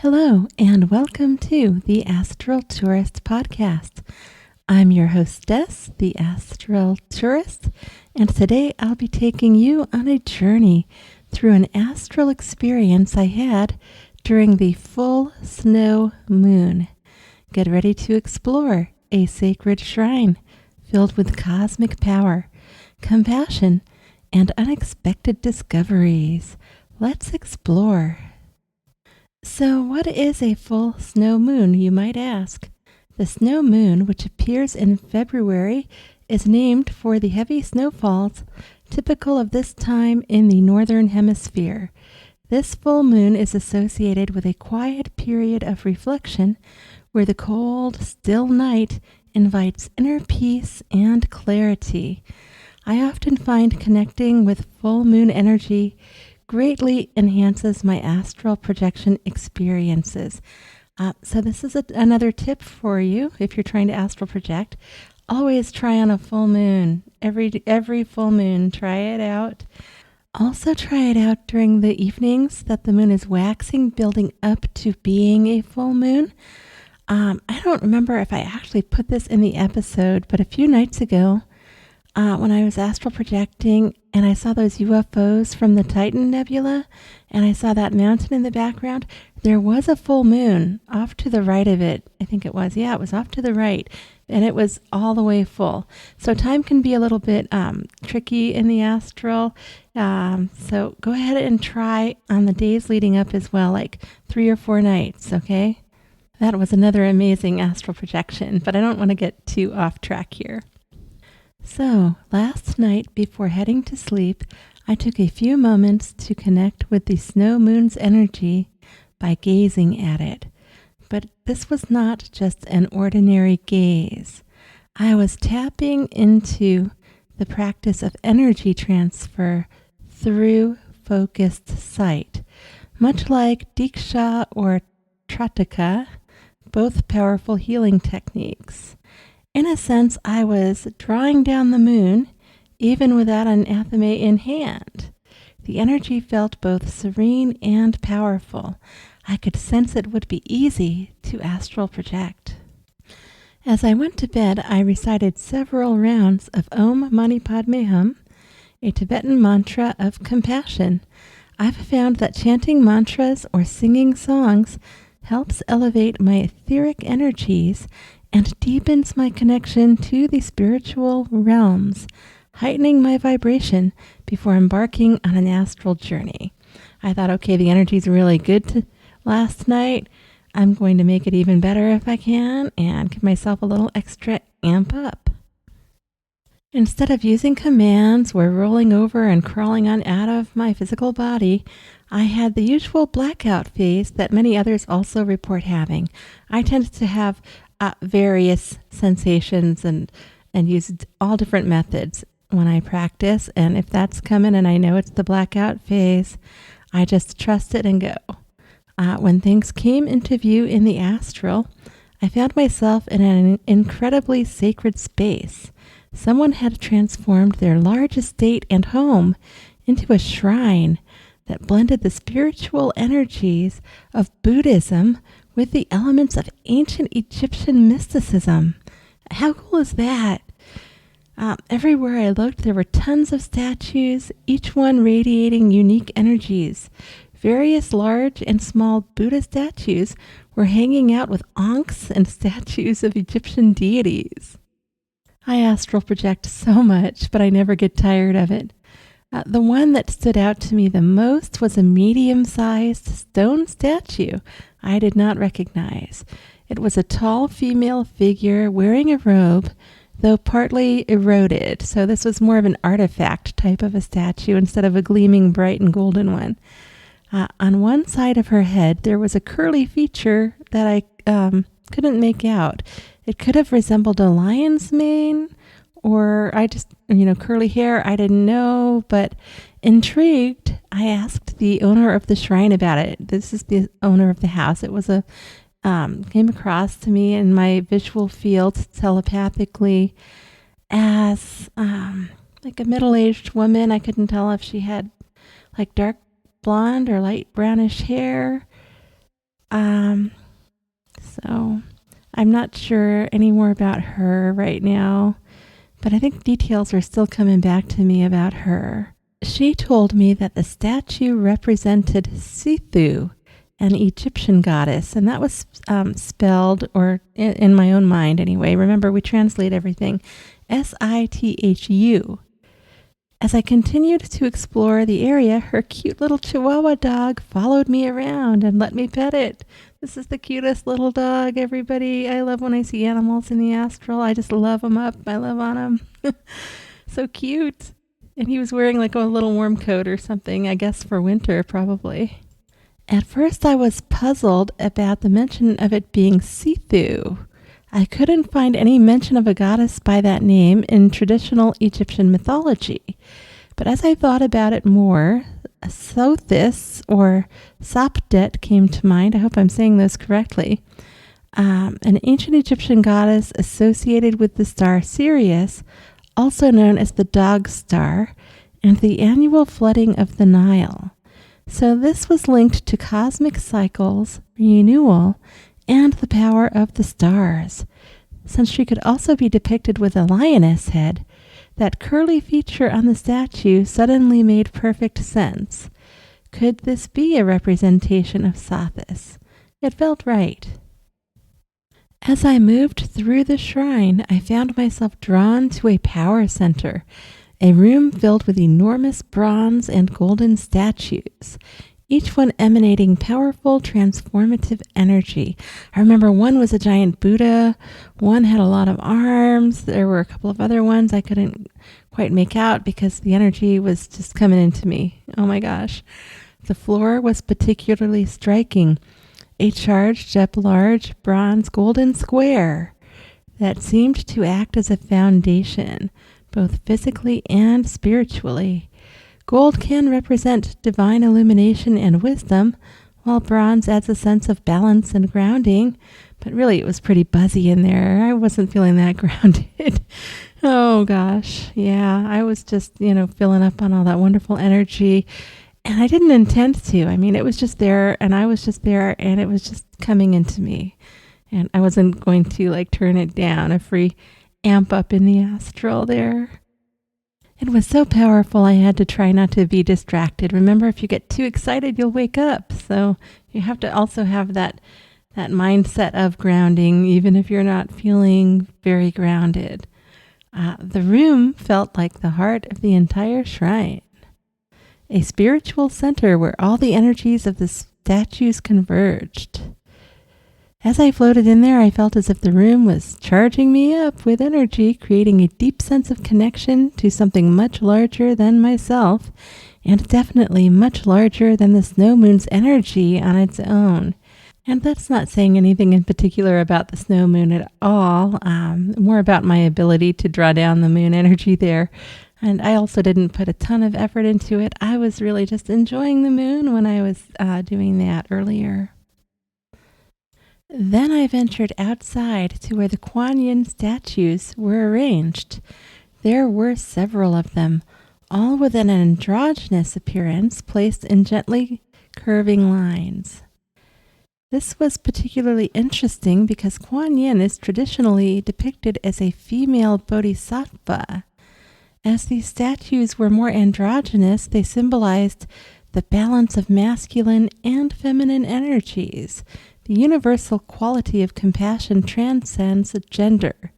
Hello, and welcome to the Astral Tourist Podcast. I'm your hostess, the Astral Tourist, and today I'll be taking you on a journey through an astral experience I had during the full snow moon. Get ready to explore a sacred shrine filled with cosmic power, compassion, and unexpected discoveries. Let's explore. So, what is a full snow moon, you might ask? The snow moon, which appears in February, is named for the heavy snowfalls typical of this time in the northern hemisphere. This full moon is associated with a quiet period of reflection where the cold, still night invites inner peace and clarity. I often find connecting with full moon energy greatly enhances my astral projection experiences. So this is another tip for you if you're trying to astral project. Always try on a full moon. Every full moon, try it out. Also try it out during the evenings that the moon is waxing, building up to being a full moon. I don't remember if I actually put this in the episode, but a few nights ago, when I was astral projecting and I saw those UFOs from the Titan Nebula and I saw that mountain in the background, there was a full moon off to the right of it. I think it was. Yeah, it was off to the right and it was all the way full. So time can be a little bit tricky in the astral. So go ahead and try on the days leading up as well, like 3 or 4 nights, okay? That was another amazing astral projection, but I don't want to get too off track here. So, last night before heading to sleep, I took a few moments to connect with the snow moon's energy by gazing at it. But this was not just an ordinary gaze. I was tapping into the practice of energy transfer through focused sight, much like Diksha or Trataka, both powerful healing techniques. In a sense, I was drawing down the moon, even without an athame in hand. The energy felt both serene and powerful. I could sense it would be easy to astral project. As I went to bed, I recited several rounds of Om Mani Padme Hum, a Tibetan mantra of compassion. I've found that chanting mantras or singing songs helps elevate my etheric energies and deepens my connection to the spiritual realms, heightening my vibration before embarking on an astral journey. I thought, okay, the energy's really good last night. I'm going to make it even better if I can and give myself a little extra amp up. Instead of using commands or rolling over and crawling on out of my physical body, I had the usual blackout phase that many others also report having. I tend to have various sensations and use all different methods when I practice. And if that's coming and I know it's the blackout phase, I just trust it and go. When things came into view in the astral, I found myself in an incredibly sacred space. Someone had transformed their large estate and home into a shrine that blended the spiritual energies of Buddhism with the elements of ancient Egyptian mysticism. How cool is that? Everywhere I looked, there were tons of statues, each one radiating unique energies. Various large and small Buddha statues were hanging out with ankhs and statues of Egyptian deities. I astral project so much, but I never get tired of it. The one that stood out to me the most was a medium-sized stone statue I did not recognize. It was a tall female figure wearing a robe, though partly eroded, so this was more of an artifact type of a statue instead of a gleaming bright and golden one. On one side of her head, there was a curly feature that I couldn't make out. It could have resembled a lion's mane, or I just, curly hair, I didn't know, but intrigued, I asked the owner of the shrine about it. This is the owner of the house. It was came across to me in my visual field telepathically as like a middle-aged woman. I couldn't tell if she had like dark blonde or light brownish hair. So I'm not sure any more about her right now, but I think details are still coming back to me about her. She told me that the statue represented Sithu, an Egyptian goddess, and that was spelled, or in my own mind anyway. Remember, we translate everything Sithu. As I continued to explore the area, her cute little Chihuahua dog followed me around and let me pet it. This is the cutest little dog, everybody. I love when I see animals in the astral. I just love them up. I love on them. So cute. And he was wearing like a little warm coat or something, I guess for winter, probably. At first, I was puzzled about the mention of it being Sithu. I couldn't find any mention of a goddess by that name in traditional Egyptian mythology. But as I thought about it more, Sothis or Sapdet came to mind. I hope I'm saying those correctly. An ancient Egyptian goddess associated with the star Sirius, also known as the dog star, and the annual flooding of the Nile. So this was linked to cosmic cycles, renewal, and the power of the stars. Since she could also be depicted with a lioness head, that curly feature on the statue suddenly made perfect sense. Could this be a representation of Sothis? It felt right. As I moved through the shrine, I found myself drawn to a power center, a room filled with enormous bronze and golden statues, each one emanating powerful, transformative energy. I remember one was a giant Buddha, one had a lot of arms, there were a couple of other ones I couldn't quite make out because the energy was just coming into me. Oh my gosh. The floor was particularly striking. A charged up large bronze golden square that seemed to act as a foundation, both physically and spiritually. Gold can represent divine illumination and wisdom, while bronze adds a sense of balance and grounding. But really, it was pretty buzzy in there. I wasn't feeling that grounded. Oh, gosh. Yeah, I was just, filling up on all that wonderful energy. And I didn't intend to. I mean, it was just there, and I was just there, and it was just coming into me. And I wasn't going to, turn it down, a free amp up in the astral there. It was so powerful, I had to try not to be distracted. Remember, if you get too excited, you'll wake up. So you have to also have that mindset of grounding, even if you're not feeling very grounded. The room felt like the heart of the entire shrine, a spiritual center where all the energies of the statues converged. As I floated in there, I felt as if the room was charging me up with energy, creating a deep sense of connection to something much larger than myself, and definitely much larger than the snow moon's energy on its own. And that's not saying anything in particular about the snow moon at all, more about my ability to draw down the moon energy there. And I also didn't put a ton of effort into it. I was really just enjoying the moon when I was doing that earlier. Then I ventured outside to where the Kuan Yin statues were arranged. There were several of them, all with an androgynous appearance, placed in gently curving lines. This was particularly interesting because Kuan Yin is traditionally depicted as a female bodhisattva. As these statues were more androgynous, they symbolized the balance of masculine and feminine energies. The universal quality of compassion transcends gender.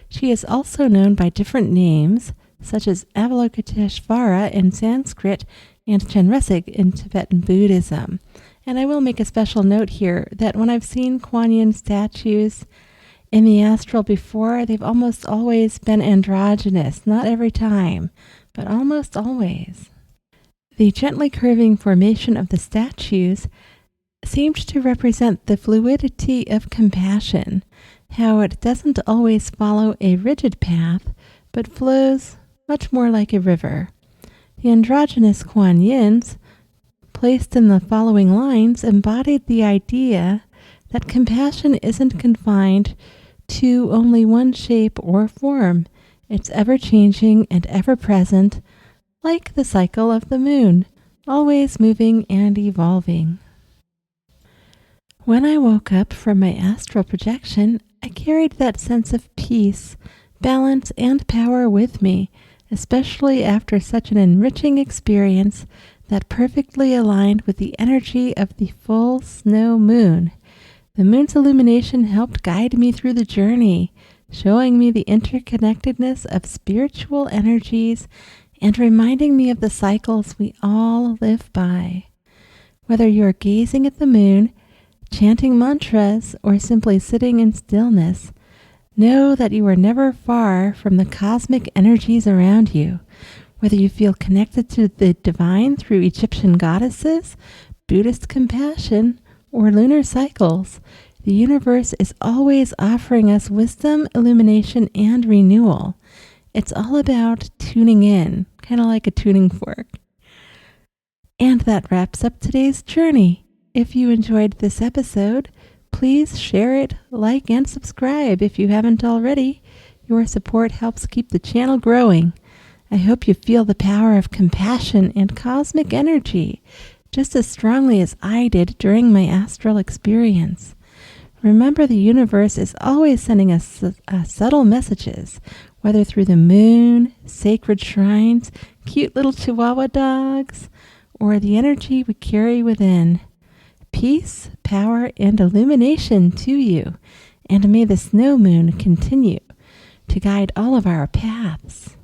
She is also known by different names, such as Avalokiteshvara in Sanskrit and Chenrezig in Tibetan Buddhism. And I will make a special note here that when I've seen Kuan Yin statues in the astral before, they've almost always been androgynous. Not every time, but almost always. The gently curving formation of the statues seemed to represent the fluidity of compassion, how it doesn't always follow a rigid path, but flows much more like a river. The androgynous Kuan Yins, placed in the following lines, embodied the idea that compassion isn't confined to only one shape or form. It's ever-changing and ever-present, like the cycle of the moon, always moving and evolving. When I woke up from my astral projection, I carried that sense of peace, balance, and power with me, especially after such an enriching experience that perfectly aligned with the energy of the full snow moon. The moon's illumination helped guide me through the journey, showing me the interconnectedness of spiritual energies and reminding me of the cycles we all live by. Whether you're gazing at the moon, chanting mantras, or simply sitting in stillness, know that you are never far from the cosmic energies around you. Whether you feel connected to the divine through Egyptian goddesses, Buddhist compassion, or lunar cycles, the universe is always offering us wisdom, illumination, and renewal. It's all about tuning in, kind of like a tuning fork. And that wraps up today's journey. If you enjoyed this episode, please share it, like, and subscribe if you haven't already. Your support helps keep the channel growing. I hope you feel the power of compassion and cosmic energy just as strongly as I did during my astral experience. Remember, the universe is always sending us subtle messages, whether through the moon, sacred shrines, cute little Chihuahua dogs, or the energy we carry within. Peace, power, and illumination to you, and may the snow moon continue to guide all of our paths.